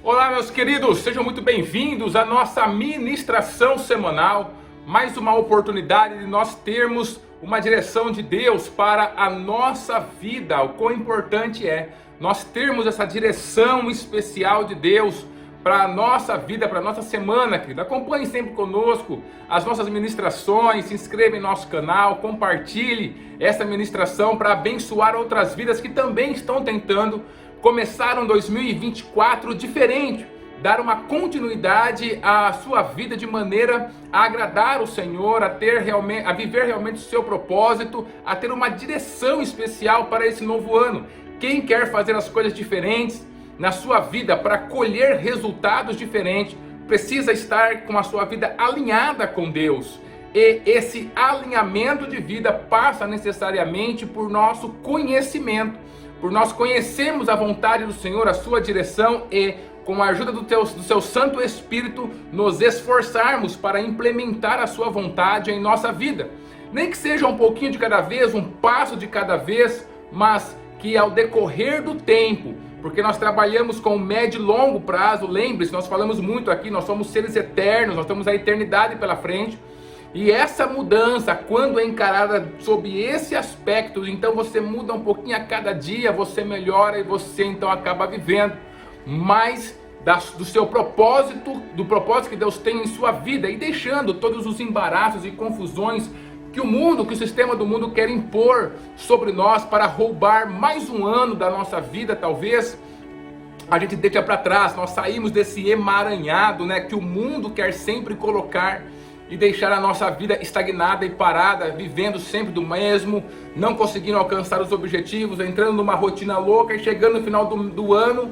Olá, meus queridos, sejam muito bem-vindos à nossa ministração semanal. Mais uma oportunidade de nós termos uma direção de Deus para a nossa vida. O quão importante é nós termos essa direção especial de Deus para a nossa vida, para a nossa semana, querido. Acompanhe sempre conosco as nossas ministrações, se inscreva em nosso canal, compartilhe essa ministração para abençoar outras vidas que também estão tentando começar um 2024 diferente, dar uma continuidade à sua vida de maneira a agradar o Senhor, a viver realmente o seu propósito, a ter uma direção especial para esse novo ano. Quem quer fazer as coisas diferentes na sua vida para colher resultados diferentes, precisa estar com a sua vida alinhada com Deus. E esse alinhamento de vida passa necessariamente por nosso conhecimento, por nós conhecermos a vontade do Senhor, a sua direção e, com a ajuda do seu Santo Espírito, nos esforçarmos para implementar a sua vontade em nossa vida. Nem que seja um pouquinho de cada vez, um passo de cada vez, mas que ao decorrer do tempo, porque nós trabalhamos com médio e longo prazo, lembre-se, nós falamos muito aqui, nós somos seres eternos, nós temos a eternidade pela frente. E essa mudança, quando é encarada sob esse aspecto, então você muda um pouquinho a cada dia, você melhora e você então acaba vivendo mais do seu propósito, do propósito que Deus tem em sua vida e deixando todos os embaraços e confusões que o sistema do mundo quer impor sobre nós para roubar mais um ano da nossa vida, talvez a gente deixa para trás. Nós saímos desse emaranhado, que o mundo quer sempre colocar e deixar a nossa vida estagnada e parada, vivendo sempre do mesmo, não conseguindo alcançar os objetivos, entrando numa rotina louca e chegando no final do ano,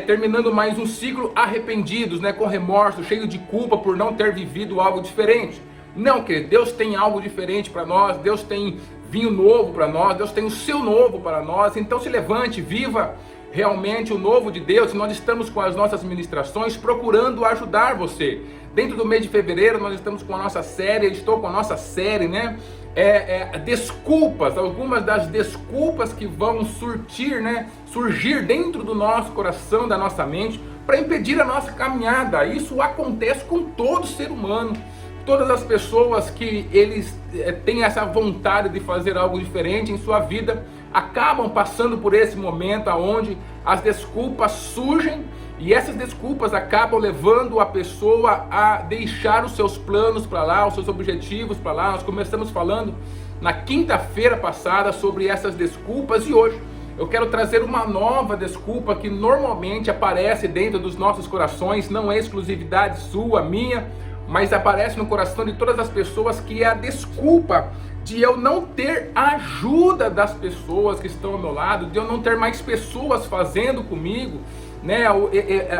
terminando mais um ciclo arrependidos, com remorso, cheio de culpa por não ter vivido algo diferente. Não, querido, Deus tem algo diferente para nós, Deus tem vinho novo para nós, Deus tem o seu novo para nós. Então se levante, viva realmente o novo de Deus. Nós estamos com as nossas ministrações procurando ajudar você. Dentro do mês de fevereiro nós estamos com a nossa série, estou com a nossa série, desculpas, algumas das desculpas que vão surgir dentro do nosso coração, da nossa mente, para impedir a nossa caminhada. Isso acontece com todo ser humano. Todas as pessoas que eles têm essa vontade de fazer algo diferente em sua vida, acabam passando por esse momento onde as desculpas surgem e essas desculpas acabam levando a pessoa a deixar os seus planos para lá, os seus objetivos para lá. Nós começamos falando na quinta-feira passada sobre essas desculpas e hoje eu quero trazer uma nova desculpa que normalmente aparece dentro dos nossos corações, não é exclusividade sua, minha, mas aparece no coração de todas as pessoas, que é a desculpa de eu não ter a ajuda das pessoas que estão ao meu lado, de eu não ter mais pessoas fazendo comigo,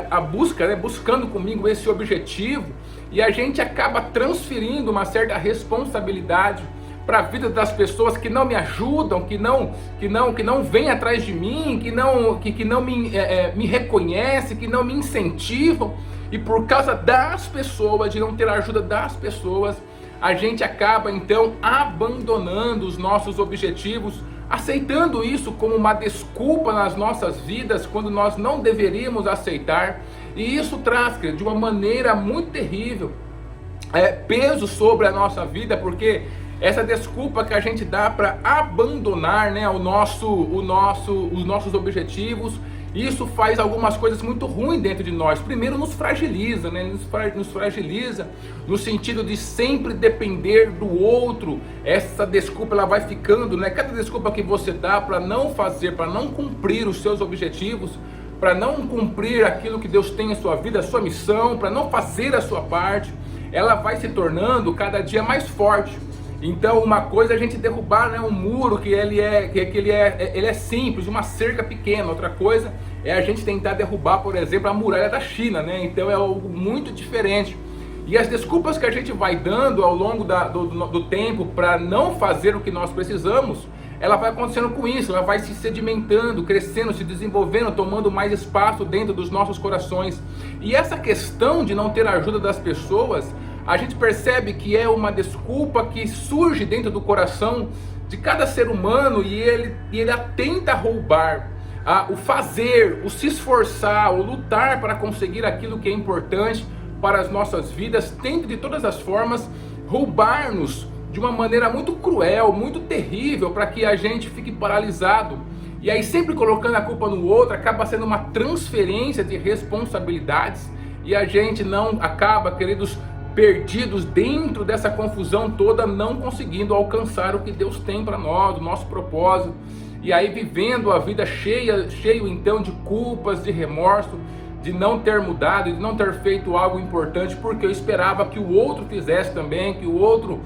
a busca, buscando comigo esse objetivo, e a gente acaba transferindo uma certa responsabilidade para a vida das pessoas que não me ajudam, que não vêm atrás de mim, que não me reconhecem, que não me incentivam. E por causa das pessoas, de não ter a ajuda das pessoas, a gente acaba então abandonando os nossos objetivos, aceitando isso como uma desculpa nas nossas vidas, quando nós não deveríamos aceitar. E isso traz, de uma maneira muito terrível, peso sobre a nossa vida, porque essa desculpa que a gente dá para abandonar os nossos objetivos, isso faz algumas coisas muito ruins dentro de nós. Primeiro, nos fragiliza, nos fragiliza no sentido de sempre depender do outro. Essa desculpa ela vai ficando, cada desculpa que você dá para não fazer, para não cumprir os seus objetivos, para não cumprir aquilo que Deus tem em sua vida, a sua missão, para não fazer a sua parte, ela vai se tornando cada dia mais forte. Então uma coisa é a gente derrubar um muro que ele é simples, uma cerca pequena. Outra coisa é a gente tentar derrubar, por exemplo, a muralha da China, Então é algo muito diferente. E as desculpas que a gente vai dando ao longo do tempo para não fazer o que nós precisamos, ela vai acontecendo com isso, ela vai se sedimentando, crescendo, se desenvolvendo, tomando mais espaço dentro dos nossos corações. E essa questão de não ter a ajuda das pessoas, a gente percebe que é uma desculpa que surge dentro do coração de cada ser humano, e ele tenta roubar o fazer, o se esforçar, o lutar para conseguir aquilo que é importante para as nossas vidas, tenta de todas as formas roubar-nos de uma maneira muito cruel, muito terrível, para que a gente fique paralisado. E aí sempre colocando a culpa no outro, acaba sendo uma transferência de responsabilidades e a gente não acaba, queridos, perdidos dentro dessa confusão toda, não conseguindo alcançar o que Deus tem para nós, o nosso propósito. E aí vivendo a vida cheio então de culpas, de remorso, de não ter mudado, de não ter feito algo importante, porque eu esperava que o outro fizesse também, que o outro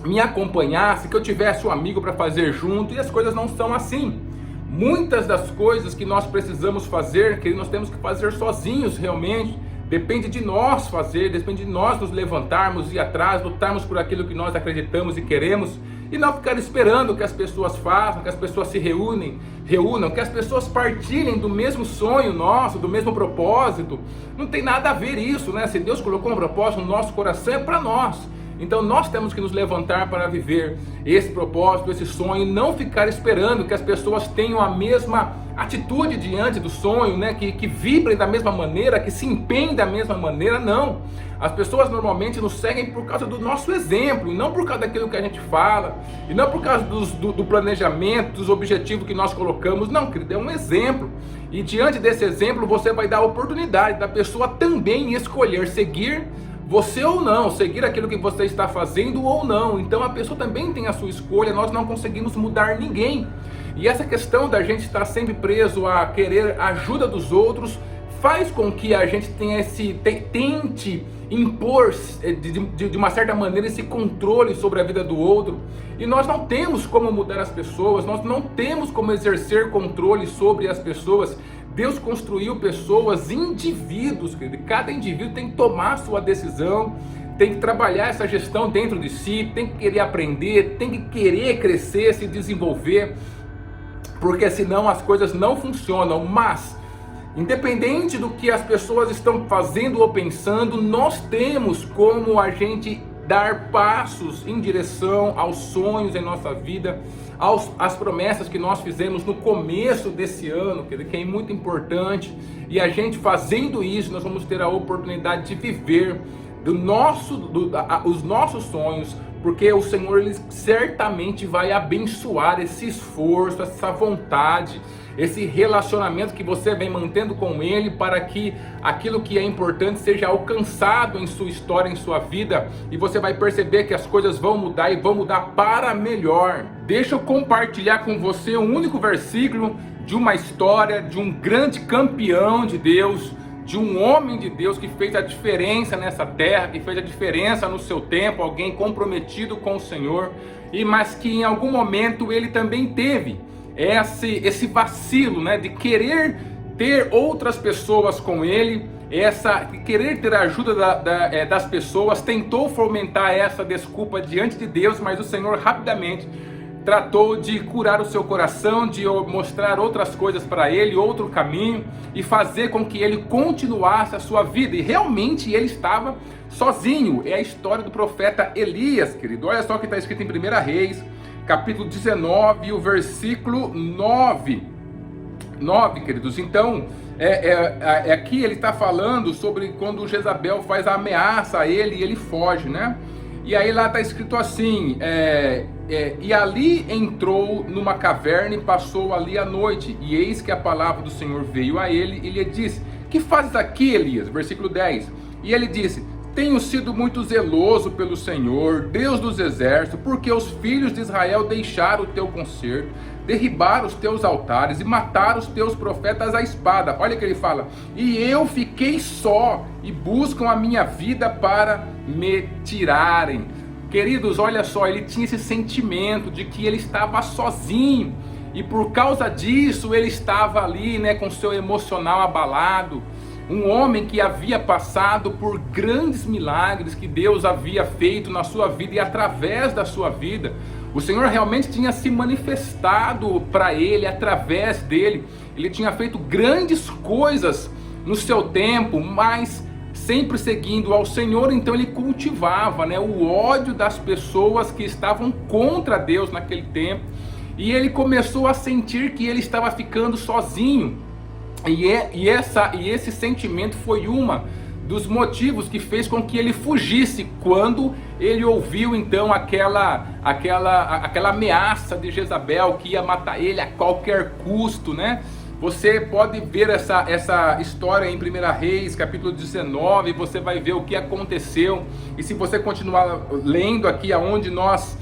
me acompanhasse, que eu tivesse um amigo para fazer junto, e as coisas não são assim. Muitas das coisas que nós precisamos fazer, que nós temos que fazer sozinhos realmente, depende de nós fazer, depende de nós nos levantarmos, ir atrás, lutarmos por aquilo que nós acreditamos e queremos, e não ficar esperando que as pessoas façam, que as pessoas se reúnam, que as pessoas partilhem do mesmo sonho nosso, do mesmo propósito. Não tem nada a ver isso, né? Se Deus colocou um propósito no nosso coração, é para nós. Então nós temos que nos levantar para viver esse propósito, esse sonho, e não ficar esperando que as pessoas tenham a mesma atitude diante do sonho, né? Que vibrem da mesma maneira, que se empenhem da mesma maneira. Não. As pessoas normalmente nos seguem por causa do nosso exemplo, e não por causa daquilo que a gente fala, e não por causa do planejamento, dos objetivos que nós colocamos. Não, querido, é um exemplo. E diante desse exemplo você vai dar a oportunidade da pessoa também escolher seguir você ou não, seguir aquilo que você está fazendo ou não. Então a pessoa também tem a sua escolha, nós não conseguimos mudar ninguém. E essa questão da gente estar sempre preso a querer a ajuda dos outros, faz com que a gente tenha tente impor de uma certa maneira esse controle sobre a vida do outro. E nós não temos como mudar as pessoas, nós não temos como exercer controle sobre as pessoas. Deus construiu pessoas, indivíduos, querido. Cada indivíduo tem que tomar a sua decisão, tem que trabalhar essa gestão dentro de si, tem que querer aprender, tem que querer crescer, se desenvolver, porque senão as coisas não funcionam. Mas, independente do que as pessoas estão fazendo ou pensando, nós temos como a gente dar passos em direção aos sonhos em nossa vida, às promessas que nós fizemos no começo desse ano, que é muito importante. E a gente fazendo isso, nós vamos ter a oportunidade de viver os nossos sonhos, porque o Senhor ele certamente vai abençoar esse esforço, essa vontade, esse relacionamento que você vem mantendo com Ele, para que aquilo que é importante seja alcançado em sua história, em sua vida, e você vai perceber que as coisas vão mudar e vão mudar para melhor. Deixa eu compartilhar com você um único versículo de uma história de um grande campeão de Deus, de um homem de Deus que fez a diferença nessa terra, que fez a diferença no seu tempo, alguém comprometido com o Senhor, mas que em algum momento ele também teve esse vacilo, né, de querer ter outras pessoas com ele, de querer ter a ajuda das pessoas, tentou fomentar essa desculpa diante de Deus, mas o Senhor rapidamente tratou de curar o seu coração, de mostrar outras coisas para ele, outro caminho, e fazer com que ele continuasse a sua vida. E realmente ele estava sozinho. É a história do profeta Elias, querido. Olha só o que está escrito em 1 Reis, capítulo 19, o versículo 9, queridos. Então, aqui ele está falando sobre quando Jezabel faz a ameaça a ele e ele foge, né? E aí lá está escrito assim, e ali entrou numa caverna e passou ali a noite, e eis que a palavra do Senhor veio a ele e lhe disse: que fazes aqui, Elias? Versículo 10, e ele disse: tenho sido muito zeloso pelo Senhor, Deus dos exércitos, porque os filhos de Israel deixaram o teu concerto, derribaram os teus altares e mataram os teus profetas à espada. Olha que ele fala: e eu fiquei só, e buscam a minha vida para me tirarem. Queridos, olha só, ele tinha esse sentimento de que ele estava sozinho, e por causa disso ele estava ali, né, com seu emocional abalado. Um homem que havia passado por grandes milagres que Deus havia feito na sua vida e através da sua vida. O Senhor realmente tinha se manifestado para ele, através dele. Ele tinha feito grandes coisas no seu tempo, mas sempre seguindo ao Senhor. Então ele cultivava, né, o ódio das pessoas que estavam contra Deus naquele tempo. e ele começou a sentir que ele estava ficando sozinho. E esse sentimento foi uma dos motivos que fez com que ele fugisse quando ele ouviu então aquela ameaça de Jezabel que ia matar ele a qualquer custo, né? Você pode ver essa história em 1 Reis, capítulo 19, você vai ver o que aconteceu. E se você continuar lendo aqui aonde nós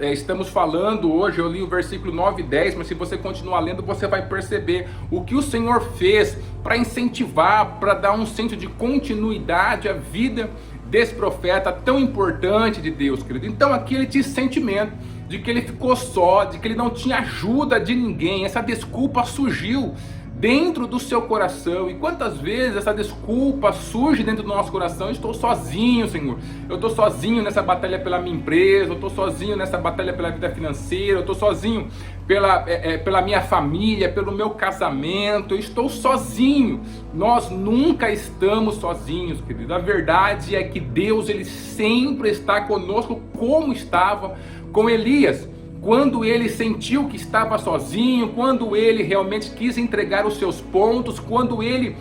estamos falando hoje, eu li o versículo 9 e 10, mas se você continuar lendo, você vai perceber o que o Senhor fez para incentivar, para dar um senso de continuidade à vida desse profeta tão importante de Deus, querido. Então aqui ele tinha esse sentimento de que ele ficou só, de que ele não tinha ajuda de ninguém. Essa desculpa surgiu dentro do seu coração. E quantas vezes essa desculpa surge dentro do nosso coração? Eu estou sozinho, Senhor. Eu estou sozinho nessa batalha pela minha empresa. Eu estou sozinho nessa batalha pela vida financeira. Eu estou sozinho pela minha família, pelo meu casamento. Eu estou sozinho. Nós nunca estamos sozinhos, querido. A verdade é que Deus, ele sempre está conosco, como estava com Elias. Quando ele sentiu que estava sozinho, quando ele realmente quis entregar os seus pontos, quando ele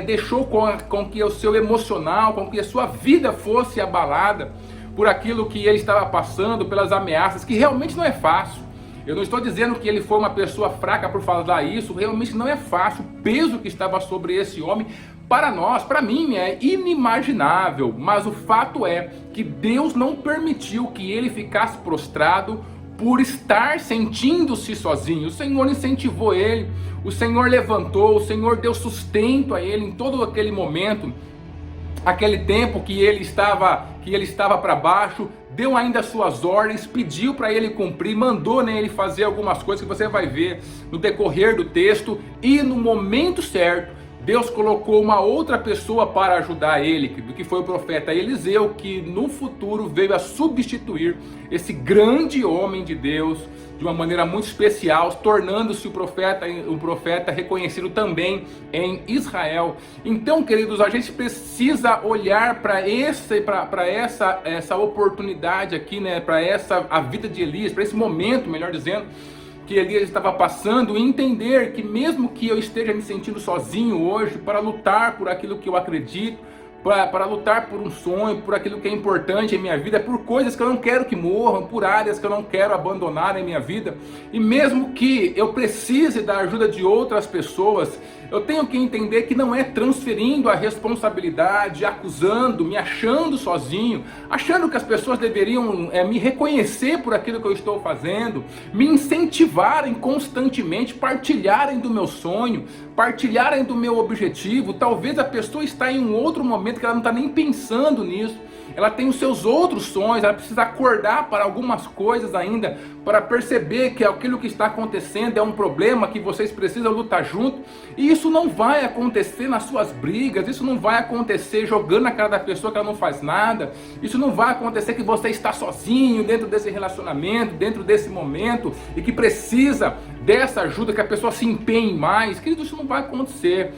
deixou com que o seu emocional, com que a sua vida fosse abalada por aquilo que ele estava passando, pelas ameaças, que realmente não é fácil. Eu não estou dizendo que ele foi uma pessoa fraca por falar isso, realmente não é fácil. O peso que estava sobre esse homem, para nós, para mim, é inimaginável. Mas o fato é que Deus não permitiu que ele ficasse prostrado por estar sentindo-se sozinho. O Senhor incentivou ele, o Senhor levantou, o Senhor deu sustento a ele em todo aquele momento, aquele tempo que ele estava para baixo. Deu ainda as suas ordens, pediu para ele cumprir, mandou nele fazer algumas coisas que você vai ver no decorrer do texto, e no momento certo Deus colocou uma outra pessoa para ajudar ele, que foi o profeta Eliseu, que no futuro veio a substituir esse grande homem de Deus de uma maneira muito especial, tornando-se um profeta reconhecido também em Israel. Então, queridos, a gente precisa olhar para essa oportunidade aqui, né, para a vida de Elias, para esse momento, melhor dizendo, que Elias estava passando, e entender que mesmo que eu esteja me sentindo sozinho hoje para lutar por aquilo que eu acredito, para lutar por um sonho, por aquilo que é importante em minha vida, por coisas que eu não quero que morram, por áreas que eu não quero abandonar em minha vida, e mesmo que eu precise da ajuda de outras pessoas, eu tenho que entender que não é transferindo a responsabilidade, acusando, me achando sozinho, achando que as pessoas deveriam me reconhecer por aquilo que eu estou fazendo, me incentivarem constantemente, partilharem do meu sonho, partilharem do meu objetivo. Talvez a pessoa está em um outro momento que ela não está nem pensando nisso, ela tem os seus outros sonhos, ela precisa acordar para algumas coisas ainda, para perceber que aquilo que está acontecendo é um problema que vocês precisam lutar junto. E isso não vai acontecer nas suas brigas, isso não vai acontecer jogando na cara da pessoa que ela não faz nada, isso não vai acontecer que você está sozinho dentro desse relacionamento, dentro desse momento, e que precisa dessa ajuda, que a pessoa se empenhe mais. Querido, isso não vai acontecer.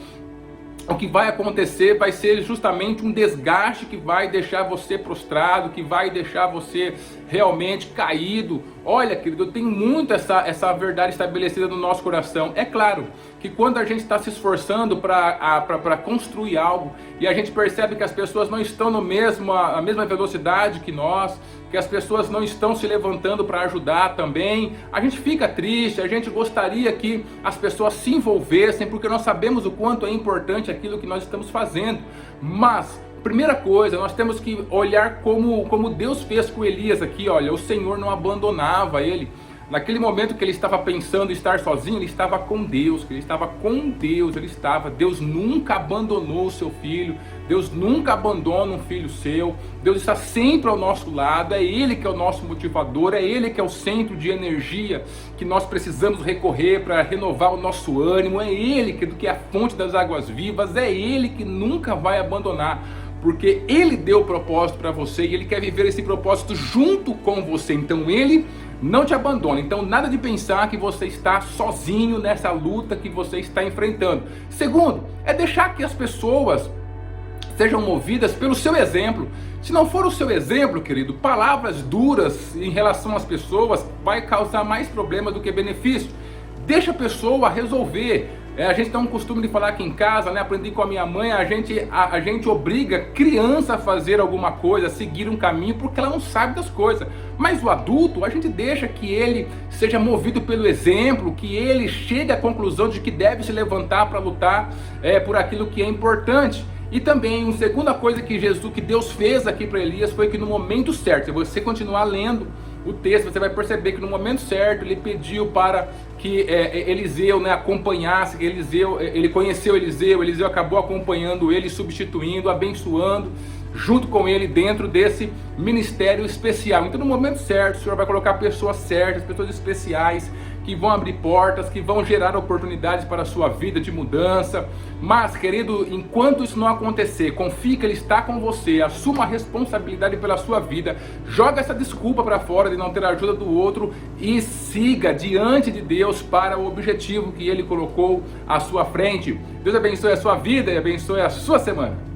O que vai acontecer vai ser justamente um desgaste que vai deixar você prostrado, que vai deixar você realmente caído. Olha, querido, eu tenho muito essa verdade estabelecida no nosso coração. É claro que quando a gente está se esforçando para construir algo, e a gente percebe que as pessoas não estão na mesma velocidade que nós, que as pessoas não estão se levantando para ajudar também, a gente fica triste, a gente gostaria que as pessoas se envolvessem, porque nós sabemos o quanto é importante aquilo que nós estamos fazendo. Mas primeira coisa, nós temos que olhar como Deus fez com Elias aqui. Olha, o Senhor não abandonava ele. Naquele momento que ele estava pensando em estar sozinho, ele estava com Deus, Deus nunca abandonou o seu filho, Deus nunca abandona um filho seu, Deus está sempre ao nosso lado, é Ele que é o nosso motivador, é Ele que é o centro de energia que nós precisamos recorrer para renovar o nosso ânimo, é Ele que é a fonte das águas vivas, é Ele que nunca vai abandonar, porque Ele deu o propósito para você e Ele quer viver esse propósito junto com você. Então Ele não te abandona. Então nada de pensar que você está sozinho nessa luta que você está enfrentando. Segundo, é deixar que as pessoas sejam movidas pelo seu exemplo. Se não for o seu exemplo, querido, palavras duras em relação às pessoas vai causar mais problemas do que benefício. Deixa a pessoa resolver. A gente tem um costume de falar aqui em casa, né? Aprendi com a minha mãe, a gente obriga criança a fazer alguma coisa, a seguir um caminho, porque ela não sabe das coisas. Mas o adulto, a gente deixa que ele seja movido pelo exemplo, que ele chegue à conclusão de que deve se levantar para lutar por aquilo que é importante. E também, uma segunda coisa que Deus fez aqui para Elias foi que no momento certo, se você continuar lendo o texto, você vai perceber que no momento certo ele pediu para que Eliseu, né, acompanhasse, que ele conheceu Eliseu acabou acompanhando ele, substituindo, abençoando, junto com ele dentro desse ministério especial. Então no momento certo, o Senhor vai colocar pessoas certas, pessoas especiais, que vão abrir portas, que vão gerar oportunidades para a sua vida de mudança. Mas, querido, enquanto isso não acontecer, confie que Ele está com você, assuma a responsabilidade pela sua vida, joga essa desculpa para fora de não ter a ajuda do outro e siga diante de Deus para o objetivo que Ele colocou à sua frente. Deus abençoe a sua vida e abençoe a sua semana.